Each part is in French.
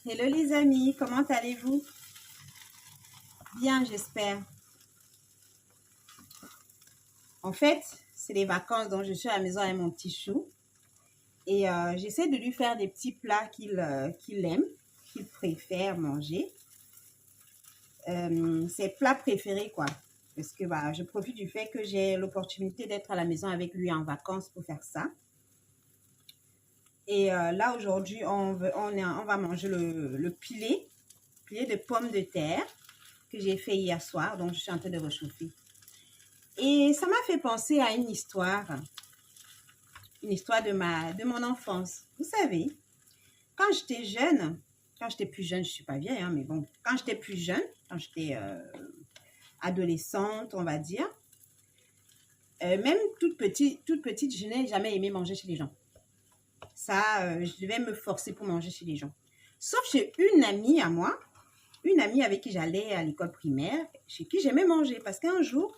Hello les amis, comment allez-vous? Bien, j'espère. En fait, c'est les vacances, donc je suis à la maison avec mon petit chou. Et j'essaie de lui faire des petits plats qu'il aime, qu'il préfère manger. Ses plats préférés, quoi. Parce que je profite du fait que j'ai l'opportunité d'être à la maison avec lui en vacances pour faire ça. Et là, aujourd'hui, on va manger le pilé de pommes de terre que j'ai fait hier soir. Donc, je suis en train de réchauffer. Et ça m'a fait penser à une histoire de mon enfance. Vous savez, quand j'étais jeune, quand j'étais plus jeune, je ne suis pas vieille, hein, mais bon, quand j'étais plus jeune, quand j'étais adolescente, on va dire, même toute petite, je n'ai jamais aimé manger chez les gens. Ça, je devais me forcer pour manger chez les gens. Sauf chez une amie à moi, une amie avec qui j'allais à l'école primaire, chez qui j'aimais manger. Parce qu'un jour,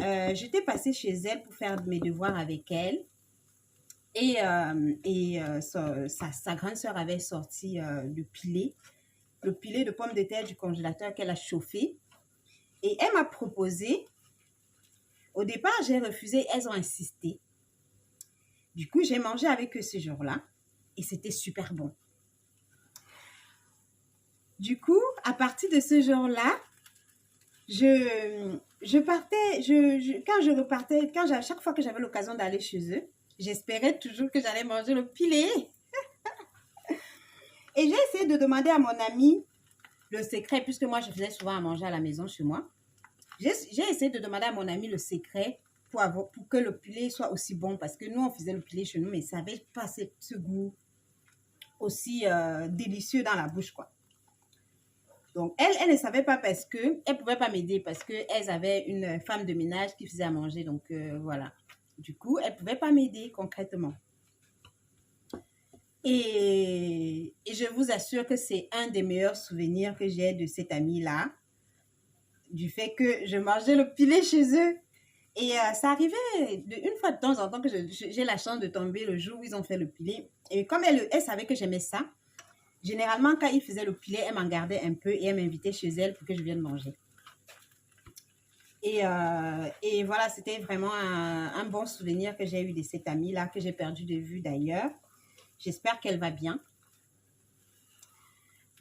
j'étais passée chez elle pour faire mes devoirs avec elle. Et sa grande sœur avait sorti le pilé de pommes de terre du congélateur qu'elle a chauffé. Et elle m'a proposé. Au départ, j'ai refusé. Elles ont insisté. Du coup, j'ai mangé avec eux ce jour-là. Et c'était super bon. Du coup, à partir de ce jour-là, à chaque fois que j'avais l'occasion d'aller chez eux, j'espérais toujours que j'allais manger le pilé. Et j'ai essayé de demander à mon ami le secret, puisque moi, je faisais souvent à manger à la maison chez moi. J'ai essayé de demander à mon ami le secret pour que le pilé soit aussi bon, parce que nous, on faisait le pilé chez nous, mais ça n'avait pas ce goût aussi délicieux dans la bouche, quoi. Donc, elle ne savait pas parce qu'elle ne pouvait pas m'aider parce qu'elles avaient une femme de ménage qui faisait à manger. Donc, voilà. Du coup, elle ne pouvait pas m'aider concrètement. Et je vous assure que c'est un des meilleurs souvenirs que j'ai de cette amie-là, du fait que je mangeais le pilé chez eux. Et ça arrivait une fois de temps en temps que j'ai la chance de tomber le jour où ils ont fait le pilé. Et comme elle savait que j'aimais ça, généralement, quand ils faisaient le pilé, elle m'en gardait un peu et elle m'invitait chez elle pour que je vienne manger. Et voilà, c'était vraiment un bon souvenir que j'ai eu de cette amie-là, que j'ai perdu de vue d'ailleurs. J'espère qu'elle va bien.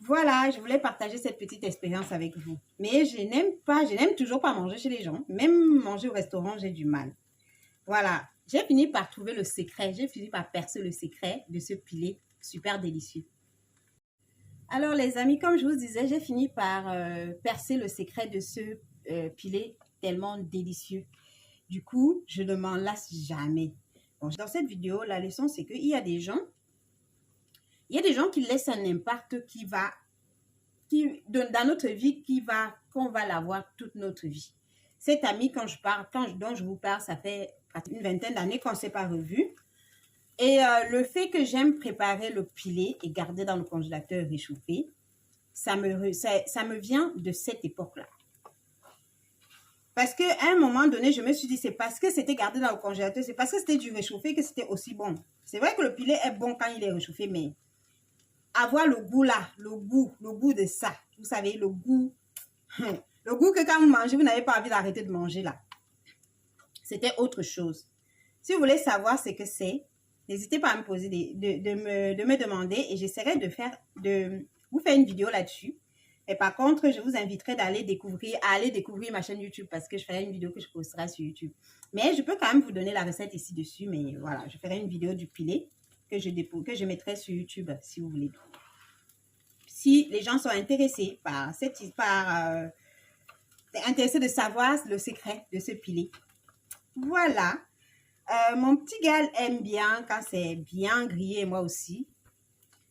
Voilà, je voulais partager cette petite expérience avec vous. Mais je n'aime toujours pas manger chez les gens. Même manger au restaurant, j'ai du mal. Voilà, j'ai fini par trouver le secret. J'ai fini par percer le secret de ce pilé super délicieux. Alors les amis, comme je vous disais, j'ai fini par percer le secret de ce pilé tellement délicieux. Du coup, je ne m'en lasse jamais. Bon, dans cette vidéo, la leçon, c'est qu'il y a des gens qui laissent un impact dans notre vie qu'on va l'avoir toute notre vie. Cette amie, dont je vous parle, ça fait une vingtaine d'années qu'on ne s'est pas revus. Et le fait que j'aime préparer le pilé et garder dans le congélateur réchauffé, ça me vient de cette époque-là. Parce qu'à un moment donné, je me suis dit, c'est parce que c'était gardé dans le congélateur, c'est parce que c'était du réchauffé que c'était aussi bon. C'est vrai que le pilé est bon quand il est réchauffé, mais avoir le goût là, le goût de ça, vous savez, le goût que quand vous mangez, vous n'avez pas envie d'arrêter de manger là. C'était autre chose. Si vous voulez savoir ce que c'est, n'hésitez pas à me poser, de me demander et j'essaierai de vous faire une vidéo là-dessus. Et par contre, je vous inviterai à aller découvrir ma chaîne YouTube parce que je ferai une vidéo que je posterai sur YouTube. Mais je peux quand même vous donner la recette ici dessus. Mais voilà, je ferai une vidéo du pilé que je mettrai sur YouTube si vous voulez. Si les gens sont intéressés intéressés de savoir le secret de ce pilé. Voilà. Mon petit gars aime bien quand c'est bien grillé, moi aussi.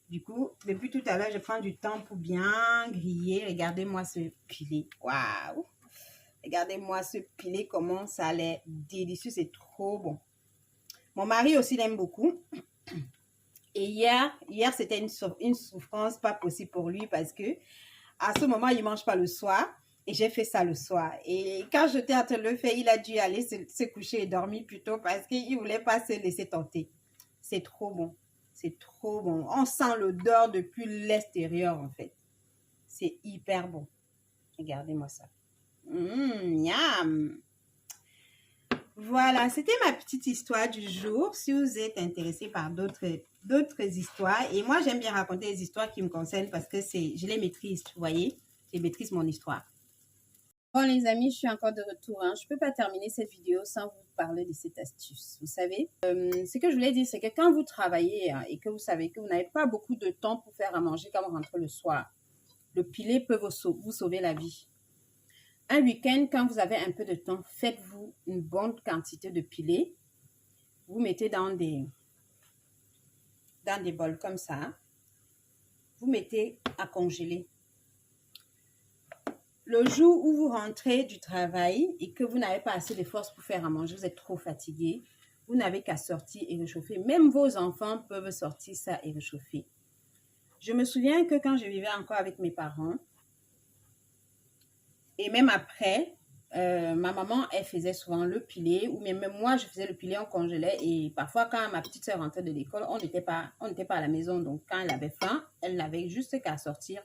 Du coup, depuis tout à l'heure, je prends du temps pour bien griller. Regardez-moi ce pilé. Waouh! Regardez-moi ce pilé, comment ça a l'air délicieux. C'est trop bon. Mon mari aussi l'aime beaucoup. Et hier c'était une souffrance pas possible pour lui parce que à ce moment, il ne mange pas le soir. Et j'ai fait ça le soir. Et quand j'étais en train de le faire, il a dû aller se coucher et dormir plus tôt parce qu'il ne voulait pas se laisser tenter. C'est trop bon. C'est trop bon. On sent l'odeur depuis l'extérieur, en fait. C'est hyper bon. Regardez-moi ça. Miam! Voilà, c'était ma petite histoire du jour. Si vous êtes intéressé par d'autres histoires, et moi, j'aime bien raconter les histoires qui me concernent parce que je les maîtrise, vous voyez? Je maîtrise mon histoire. Bon, les amis, je suis encore de retour. Je ne peux pas terminer cette vidéo sans vous parler de cette astuce. Vous savez, ce que je voulais dire, c'est que quand vous travaillez et que vous savez que vous n'avez pas beaucoup de temps pour faire à manger quand vous rentrez le soir, le pilé peut vous sauver la vie. Un week-end, quand vous avez un peu de temps, faites-vous une bonne quantité de pilé. Vous mettez dans des bols comme ça. Vous mettez à congeler. Le jour où vous rentrez du travail et que vous n'avez pas assez de force pour faire à manger, vous êtes trop fatigué, vous n'avez qu'à sortir et réchauffer. Même vos enfants peuvent sortir ça et réchauffer. Je me souviens que quand je vivais encore avec mes parents, et même après, ma maman, elle faisait souvent le pilé, ou même moi, je faisais le pilé, on congelait. Et parfois, quand ma petite soeur rentrait de l'école, on n'était pas à la maison. Donc, quand elle avait faim, elle n'avait juste qu'à sortir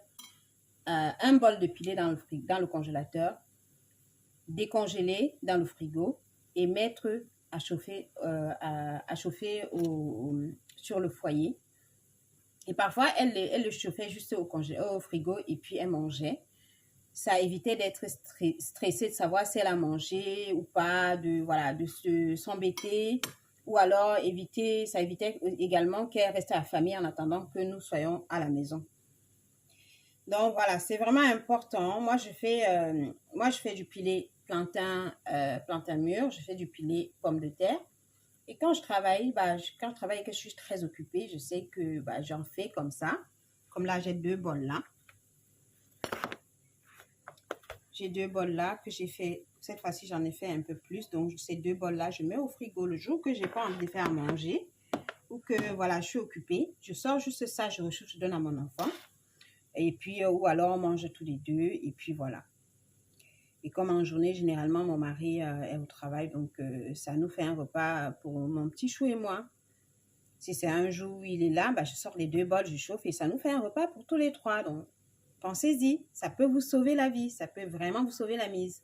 un bol de pilé dans le congélateur, décongeler dans le frigo et mettre à chauffer, sur le foyer. Et parfois, elle le chauffait juste au frigo et puis elle mangeait. Ça évitait d'être stressée de savoir si elle a mangé ou pas, de s'embêter. Ou alors, ça évitait également qu'elle reste à la famille en attendant que nous soyons à la maison. Donc, voilà, c'est vraiment important. Moi, je fais du pilé plantain mûr. Je fais du pilé pomme de terre. Et quand je travaille, et que je suis très occupée, je sais que j'en fais comme ça. Comme là, j'ai 2 bols là. J'ai 2 bols là que j'ai fait. Cette fois-ci, j'en ai fait un peu plus. Donc, ces 2 bols là, je mets au frigo le jour que je n'ai pas envie de faire à manger. Ou que, voilà, je suis occupée. Je sors juste ça, je réchauffe, je donne à mon enfant. Et puis, ou alors, on mange tous les deux. Et puis, voilà. Et comme en journée, généralement, mon mari est au travail. Donc, ça nous fait un repas pour mon petit chou et moi. Si c'est un jour où il est là, je sors les 2 bols, je chauffe. Et ça nous fait un repas pour tous les 3. Donc, pensez-y. Ça peut vous sauver la vie. Ça peut vraiment vous sauver la mise.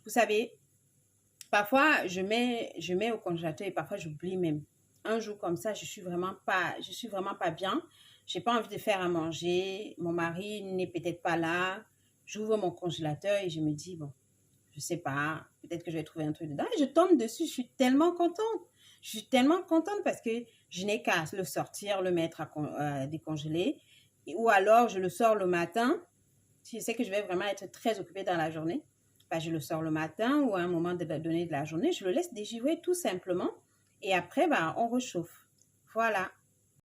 Vous savez, parfois, je mets au congélateur et parfois, j'oublie même. Un jour comme ça, je suis vraiment pas bien. J'ai pas envie de faire à manger. Mon mari n'est peut-être pas là. J'ouvre mon congélateur et je me dis, bon, je sais pas, peut-être que je vais trouver un truc dedans. Et je tombe dessus, je suis tellement contente. Je suis tellement contente parce que je n'ai qu'à le sortir, le mettre à décongeler. Ou alors, je le sors le matin. Si je sais que je vais vraiment être très occupée dans la journée, je le sors le matin ou à un moment donné de la journée. Je le laisse dégivrer tout simplement. Et après, on réchauffe. Voilà.